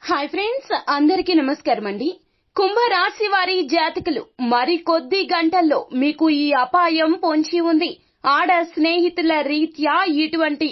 Hi friends, అందరికీ నమస్కారం అండి. కుంభరాశి వారి జాతకులు మరి కొద్ది గంటల్లో మీకు ఈ అపాయం పొంచి ఉంది. ఆడ స్నేహితుల రీత్యా ఇటువంటి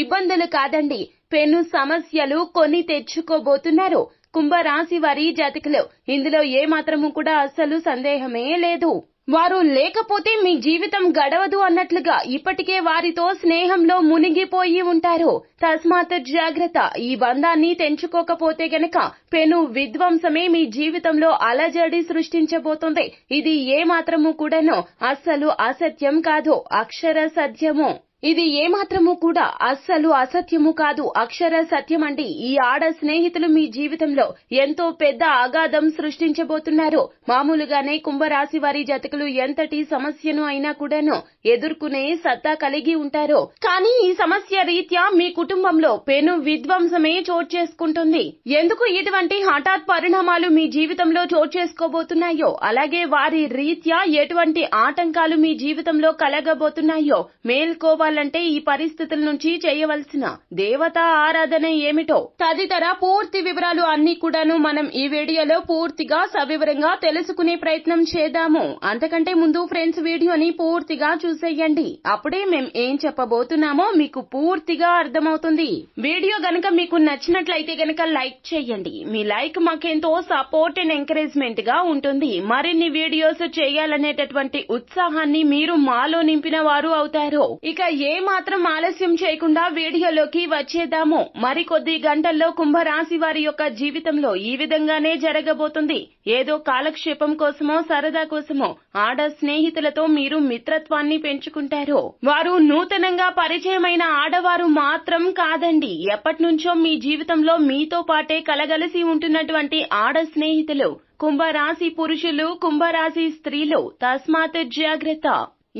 ఇబ్బందులు కాదండి, పెను సమస్యలు కొని తెచ్చుకోబోతున్నారు కుంభరాశి వారి జాతకులు. ఇందులో ఏమాత్రము కూడా అస్సలు సందేహమే లేదు. వారు లేకపోతే మీ జీవితం గడవదు అన్నట్లుగా ఇప్పటికే వారితో స్నేహంలో మునిగిపోయి ఉంటారు. తస్మాత్ జాగ్రత్త. ఈ బంధాన్ని తెంచుకోకపోతే గనక పెను విధ్వంసమే మీ జీవితంలో అలజడి సృష్టించబోతుంది. ఇది ఏమాత్రము కూడాను అస్సలు అసత్యం కాదు, అక్షర సత్యము. ఇది ఏమాత్రము కూడా అస్సలు అసత్యము కాదు, అక్షర సత్యం అండి. ఈ ఆడ స్నేహితులు మీ జీవితంలో ఎంతో పెద్ద అగాధం సృష్టించబోతున్నారు. మామూలుగానే కుంభరాశి వారి జాతకులు ఎంతటి సమస్యను అయినా కూడాను ఎదుర్కొనే సత్తా కలిగి ఉంటారు. కానీ ఈ సమస్య రీత్యా మీ కుటుంబంలో పెను విధ్వంసమే చోటు చేసుకుంటుంది. ఎందుకు ఇటువంటి హఠాత్ పరిణామాలు మీ జీవితంలో చోటు చేసుకోబోతున్నాయో, అలాగే వారి రీత్యా ఎటువంటి ఆటంకాలు మీ జీవితంలో కలగబోతున్నాయో మేల్కోవాలంటే ఈ పరిస్థితుల నుంచి చేయవలసిన దేవతా ఆరాధన ఏమిటో తదితర పూర్తి వివరాలు అన్ని కూడాను మనం ఈ వీడియోలో పూర్తిగా సవివరంగా తెలుసుకునే ప్రయత్నం చేద్దాము. అంతకంటే ముందు ఫ్రెండ్స్, వీడియోని పూర్తిగా చూసేయండి. అప్పుడే మేం ఏం చెప్పబోతున్నామో మీకు పూర్తిగా అర్థమవుతుంది. వీడియో గనక మీకు నచ్చినట్లయితే గనక లైక్ చేయండి. మీ లైక్ మాకెంతో సపోర్ట్ అండ్ ఎంకరేజ్మెంట్ గా ఉంటుంది. మరిన్ని వీడియోస్ చేయాలనేటటువంటి ఉత్సాహాన్ని మీరు మాలో నింపిన వారు అవుతారు. ఇక ఏ మాత్రం ఆలస్యం చేయకుండా వీడియోలోకి వచ్చేద్దాము. మరికొద్ది గంటల్లో కుంభరాశి వారి యొక్క జీవితంలో ఈ విధంగానే జరగబోతుంది. ఏదో కాలక్షేపం కోసమో సరదా కోసమో ఆడ స్నేహితులతో మీరు మిత్రత్వాన్ని పెంచుకుంటారు. వారు నూతనంగా పరిచయమైన ఆడవారు మాత్రం కాదండి, ఎప్పటినుంచో మీ జీవితంలో మీతో పాటే కలగలిసి ఉంటున్నటువంటి ఆడ స్నేహితులు, కుంభరాశి పురుషులు, కుంభరాశి స్త్రీలు. తస్మాత్ జాగ్రత్త.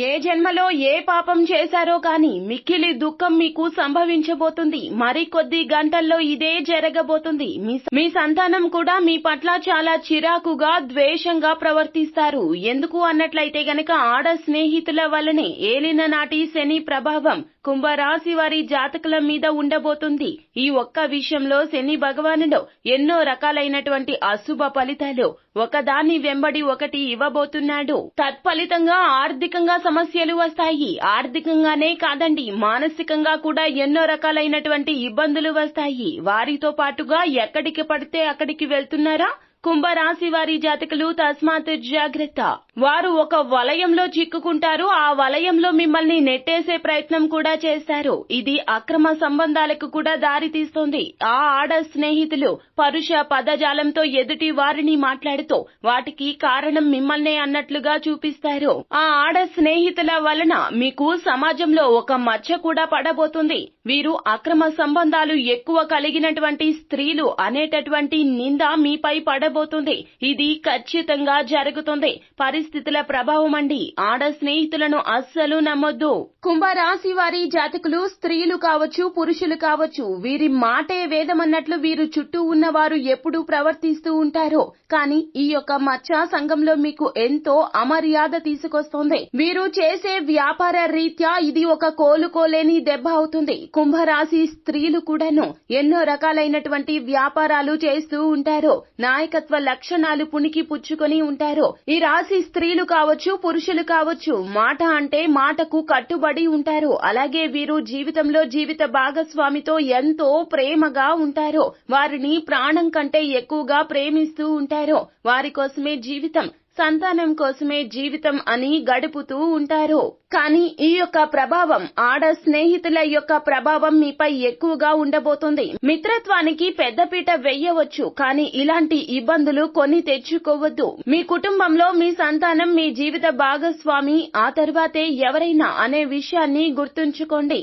ఏ జన్మలో ఏ పాపం చేశారో కానీ మిక్కిలి దుఃఖం మీకు సంభవించబోతుంది. మరికొద్ది గంటల్లో ఇదే జరగబోతుంది. మీ సంతానం కూడా మీ పట్ల చాలా చిరాకుగా, ద్వేషంగా ప్రవర్తిస్తారు. ఎందుకు అన్నట్లయితే గనక ఆడ స్నేహితుల వల్లనే ఏలిన నాటి శని ప్రభావం కుంభరాశి వారి జాతకుల మీద ఉండబోతుంది. ఈ ఒక్క విషయంలో శని భగవానుడు ఎన్నో రకాలైనటువంటి అశుభ ఫలితాలు ఒకదాని వెంబడి ఒకటి ఇవ్వబోతున్నాడు. తత్ఫలితంగా ఆర్థికంగా సమస్యలు వస్తాయి. ఆర్థికంగానే కాదండి, మానసికంగా కూడా ఎన్నో రకాలైనటువంటి ఇబ్బందులు వస్తాయి. వారితో పాటుగా ఎక్కడికి పడితే అక్కడికి వెళ్తున్నారా కుంభరాశి వారి జాతకులు? తస్మాత్ జాగ్రత్త. వారు ఒక వలయంలో చిక్కుకుంటారు. ఆ వలయంలో మిమ్మల్ని నెట్టేసే ప్రయత్నం కూడా చేస్తారు. ఇది అక్రమ సంబంధాలకు కూడా దారి తీస్తుంది. ఆ ఆడ స్నేహితులు పరుష పదజాలంతో ఎదుటి వారిని మాట్లాడుతూ వాటికి కారణం మిమ్మల్నే అన్నట్లుగా చూపిస్తారు. ఆ ఆడ స్నేహితుల వలన మీకు సమాజంలో ఒక మచ్చ కూడా పడబోతుంది. వీరు అక్రమ సంబంధాలు ఎక్కువ కలిగినటువంటి స్త్రీలు అనేటటువంటి నింద మీపై పడబోతుంది. ఇది ఖచ్చితంగా జరుగుతుంది. పరిస్థితుల ప్రభావం అండి. ఆడ స్నేహితులను అస్సలు నమ్మొద్దు. కుంభరాశి వారి జాతకులు స్త్రీలు కావచ్చు, పురుషులు కావచ్చు, వీరి మాటే వేదమన్నట్లు వీరు చుట్టూ ఉన్నవారు ఎప్పుడూ ప్రవర్తిస్తూ ఉంటారు. కానీ ఈ యొక్క మచ్చ సంఘంలో మీకు ఎంతో అమర్యాద తీసుకొస్తుంది. వీరు చేసే వ్యాపార రీత్యా ఇది ఒక కోలుకోలేని దెబ్బ అవుతుంది. కుంభరాశి స్త్రీలు కూడాను ఎన్నో రకాలైనటువంటి వ్యాపారాలు చేస్తూ ఉంటారు. నాయకత్వ లక్షణాలు పుణికి పుచ్చుకొని ఉంటారు. ఈ రాశి స్త్రీలు కావచ్చు, పురుషులు కావచ్చు, మాట అంటే మాటకు కట్టుబడి ఉంటారు. అలాగే వీరు జీవితంలో జీవిత భాగస్వామితో ఎంతో ప్రేమగా ఉంటారు. వారిని ప్రాణం కంటే ఎక్కువగా ప్రేమిస్తూ ఉంటారు. వారి కోసమే జీవితం, సంతానం కోసమే జీవితం అని గడుపుతూ ఉంటారు. కానీ ఈ యొక్క ప్రభావం, ఆడ స్నేహితుల యొక్క ప్రభావం మీపై ఎక్కువగా ఉండబోతుంది. మిత్రత్వానికి పెద్దపీట వెయ్యవచ్చు, కానీ ఇలాంటి ఇబ్బందులు కొని తెచ్చుకోవద్దు. మీ కుటుంబంలో మీ సంతానం మీ జీవిత భాగస్వామి, ఆ తర్వాతే ఎవరైనా అనే విషయాన్ని గుర్తుంచుకోండి.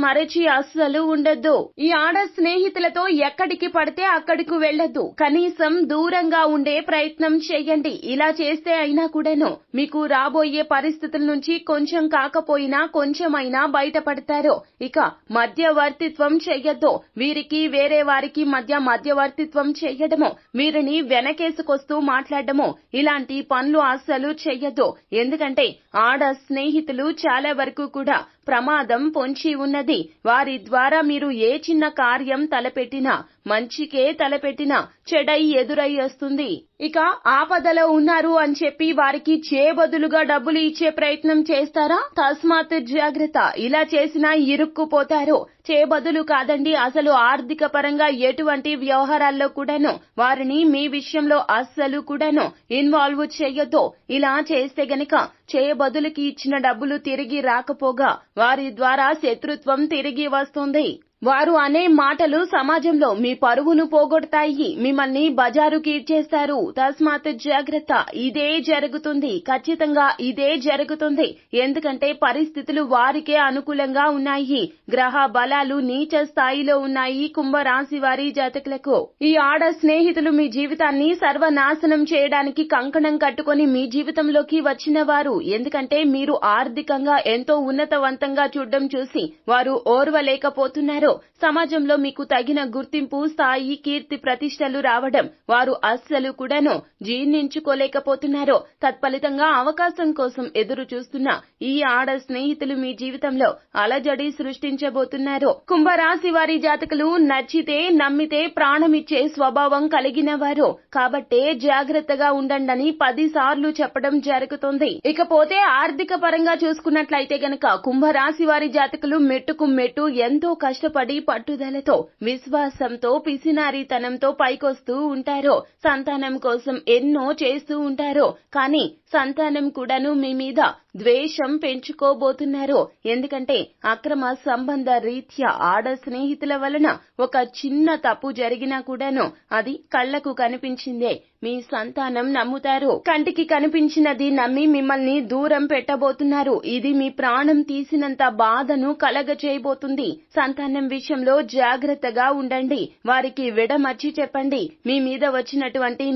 మరచి అస్సలు ఉండొద్దు. ఈ ఆడ స్నేహితులతో ఎక్కడికి పడితే అక్కడికి వెళ్ళొద్దు. కనీసం దూరంగా ఉండే ప్రయత్నం చేయండి. ఇలా చేస్తే అయినా కూడాను మీకు రాబోయే పరిస్థితుల నుంచి కొంచెం కాకపోయినా కొంచెమైనా బయటపడతారు. ఇక మధ్యవర్తిత్వం చెయ్యొద్దు. వీరికి వేరే వారికి మధ్య మధ్యవర్తిత్వం చెయ్యడము, వీరిని వెనకేసుకొస్తూ మాట్లాడడము, ఇలాంటి పనులు అస్సలు చెయ్యొద్దు. ఎందుకంటే ఆడ స్నేహితులు చాలా వరకు కూడా ప్రమాదం పొంచి ఉన్నది. వారి ద్వారా మీరు ఏ చిన్న కార్యం తలపెట్టినా, మంచికే తలపెట్టినా చెడై ఎదురై వస్తుంది. ఇక ఆపదలో ఉన్నారు అని చెప్పి వారికి చేబదులుగా డబ్బులు ఇచ్చే ప్రయత్నం చేస్తారా? తస్మాత్ జాగ్రత్త. ఇలా చేసినా ఇరుక్కుపోతారు. చేబదులు కాదండి, అసలు ఆర్థిక పరంగా ఎటువంటి వ్యవహారాల్లో కూడాను వారిని మీ విషయంలో అస్సలు కూడాను ఇన్వాల్వ్ చేయొద్దు. ఇలా చేస్తే గనక చేయబదులుకి ఇచ్చిన డబ్బులు తిరిగి రాకపోగా వారి ద్వారా శత్రుత్వం తిరిగి వస్తుంది. వారు అనే మాటలు సమాజంలో మీ పరువును పోగొడతాయి, మిమ్మల్ని బజారుకి ఇచ్చేస్తారు. తస్మాత్ జాగ్రత్త. ఇదే జరుగుతుంది, ఖచ్చితంగా ఇదే జరుగుతుంది. ఎందుకంటే పరిస్థితులు వారికే అనుకూలంగా ఉన్నాయి. గ్రహ బలాలు నీచ స్థాయిలో ఉన్నాయి కుంభరాశి వారి జాతకులకు. ఈ ఆడ స్నేహితులు మీ జీవితాన్ని సర్వనాశనం చేయడానికి కంకణం కట్టుకొని మీ జీవితంలోకి వచ్చిన వారు. ఎందుకంటే మీరు ఆర్థికంగా ఎంతో ఉన్నతవంతంగా చూడడం చూసి వారు ఓర్వలేకపోతున్నారు. సమాజంలో మీకు తగిన గుర్తింపు, స్థాయి, కీర్తి ప్రతిష్టలు రావడం వారు అస్సలు కూడాను జీర్ణించుకోలేకపోతున్నారు. తత్ఫలితంగా అవకాశం కోసం ఎదురు చూస్తున్న ఈ ఆడ స్నేహితులు మీ జీవితంలో అలజడి సృష్టించబోతున్నారు. కుంభరాశి వారి జాతకులు నచ్చితే నమ్మితే ప్రాణమిచ్చే స్వభావం కలిగిన వారు కాబట్టే జాగ్రత్తగా ఉండండి 10 సార్లు చెప్పడం జరుగుతుంది. ఇకపోతే ఆర్థిక పరంగా చూసుకున్నట్లయితే గనక కుంభరాశి వారి జాతకులు మెట్టుకు మెట్టు ఎంతో కష్టపడి పట్టుదలతో, విశ్వాసంతో, పిసినారితనంతో పైకొస్తూ ఉంటారు. సంతానం కోసం ఎన్నో చేస్తూ ఉంటారు. కానీ సంతానం కూడాను మీ మీద ద్వేషం పెంచుకోబోతున్నారు. ఎందుకంటే అక్రమ సంబంధ రీత్యా ఆడ స్నేహితుల వలన ఒక చిన్న తప్పు జరిగినా కూడాను అది కళ్లకు కనిపించిందే మీ సంతానం నమ్ముతారు. కంటికి కనిపించినది నమ్మి మిమ్మల్ని దూరం పెట్టబోతున్నారు. ఇది మీ ప్రాణం తీసినంత బాధను కలగచేయబోతుంది. సంతానం విషయంలో జాగ్రత్తగా ఉండండి. వారికి విడమర్చి చెప్పండి. మీ మీద వచ్చినటువంటి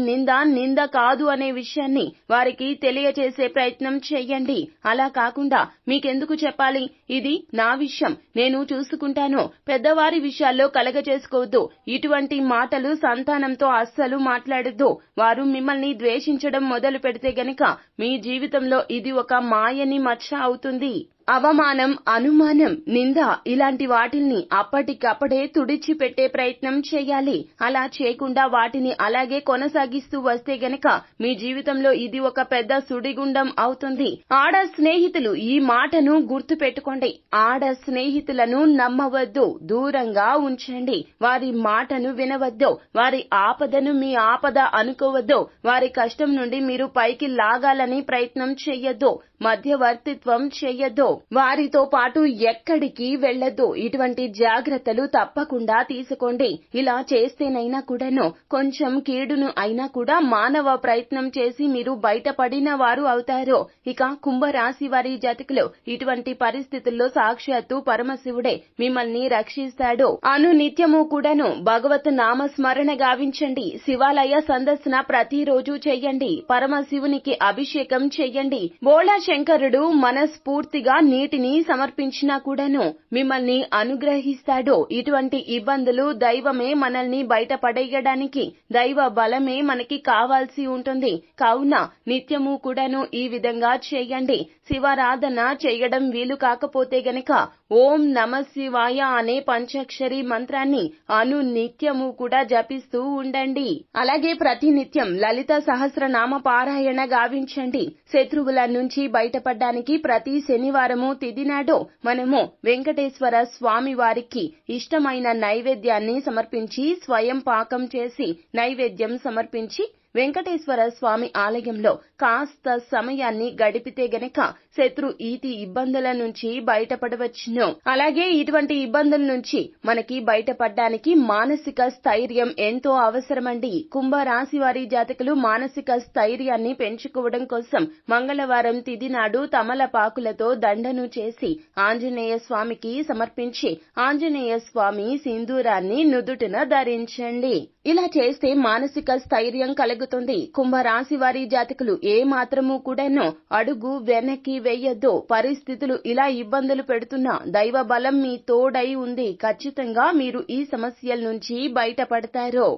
నింద కాదు అనే విషయాన్ని వారికి తెలియచేసే ప్రయత్నం చెయ్యండి. అలా కాకుండా మీకెందుకు చెప్పాలి, ఇది నా విషయం, నేను చూసుకుంటాను, పెద్దవారి విషయాల్లో కలగచేసుకోవద్దు, ఇటువంటి మాటలు సంతానంతో అస్సలు మాట్లాడొద్దు. వారు మిమ్మల్ని ద్వేషించడం మొదలు పెడితే గనక మీ జీవితంలో ఇది ఒక మాయని మచ్చ అవుతుంది. అవమానం, అనుమానం, నింద ఇలాంటి వాటిల్ని అప్పటికప్పుడే తుడిచిపెట్టే ప్రయత్నం చేయాలి. అలా చేయకుండా వాటిని అలాగే కొనసాగిస్తూ వస్తే గనక మీ జీవితంలో ఇది ఒక పెద్ద సుడిగుండం అవుతుంది. ఆడ స్నేహితులు ఈ మాటను గుర్తు పెట్టుకోండి. ఆడ స్నేహితులను నమ్మవద్దు, దూరంగా ఉంచండి. వారి మాటను వినవద్దు. వారి ఆపదను మీ ఆపద అనుకోవద్దు. వారి కష్టం నుండి మీరు పైకి లాగాలని ప్రయత్నం చెయ్యొద్దు. మధ్యవర్తిత్వం చెయ్యొద్దు. వారితో పాటు ఎక్కడికి వెళ్లొద్దు. ఇటువంటి జాగ్రత్తలు తప్పకుండా తీసుకోండి. ఇలా చేస్తేనైనా కూడాను కొంచెం కీడును అయినా కూడా మానవ ప్రయత్నం చేసి మీరు బయటపడిన వారు అవుతారు. ఇక కుంభరాశి వారి జాతకులు ఇటువంటి పరిస్థితుల్లో సాక్షాత్తు పరమశివుడే మిమ్మల్ని రక్షిస్తాడు. నిత్యము కూడాను భగవత్ నామస్మరణ గావించండి. శివాలయ సందర్శన ప్రతిరోజు చెయ్యండి. పరమశివునికి అభిషేకం చెయ్యండి. బోళా శంకరుడు మనస్ఫూర్తిగా నీటిని సమర్పించినా కూడాను మిమ్మల్ని అనుగ్రహిస్తాడు. ఇటువంటి ఇబ్బందులు దైవమే మనల్ని బయటపడేయడానికి, దైవ బలమే మనకి కావాల్సి ఉంటుంది. కావున నిత్యము కూడాను ఈ విధంగా చేయండి. శివారాధన చేయడం వీలు కాకపోతే గనక ఓం నమ శివాయ అనే పంచాక్షరి మంత్రాన్ని నిత్యము కూడా జపిస్తూ ఉండండి. అలాగే ప్రతి నిత్యం లలిత సహస్రనామ పారాయణ గావించండి. శత్రువుల నుంచి బయటపడడానికి ప్రతి శనివారము తిథి నాడు మనము వెంకటేశ్వర స్వామి వారికి ఇష్టమైన నైవేద్యాన్ని సమర్పించి, స్వయం పాకం చేసి నైవేద్యం సమర్పించి వెంకటేశ్వర స్వామి ఆలయంలో కాస్త సమయాన్ని గడిపితే గనక శత్రు ఈతి ఇబ్బందుల నుంచి బయటపడవచ్చును. అలాగే ఇటువంటి ఇబ్బందుల నుంచి మనకి బయటపడడానికి మానసిక స్థైర్యం ఎంతో అవసరమండి. కుంభరాశి వారి జాతకులు మానసిక స్థైర్యాన్ని పెంచుకోవడం కోసం మంగళవారం తిథి నాడు తమలపాకులతో దండను చేసి ఆంజనేయ స్వామికి సమర్పించి ఆంజనేయ స్వామి సింధూరాన్ని నుదుటిన ధరించండి. ఇలా చేస్తే మానసిక స్థైర్యం కలుగుతుంది. కుంభరాశి వారి జాతకులు ఏ మాత్రము కూడాను అడుగు వెనక్కి వేయొద్దు. పరిస్థితులు ఇలా ఇబ్బందులు పెడుతున్నా దైవ బలం మీ తోడై ఉంది. ఖచ్చితంగా మీరు ఈ సమస్యల నుంచి బయటపడతారు.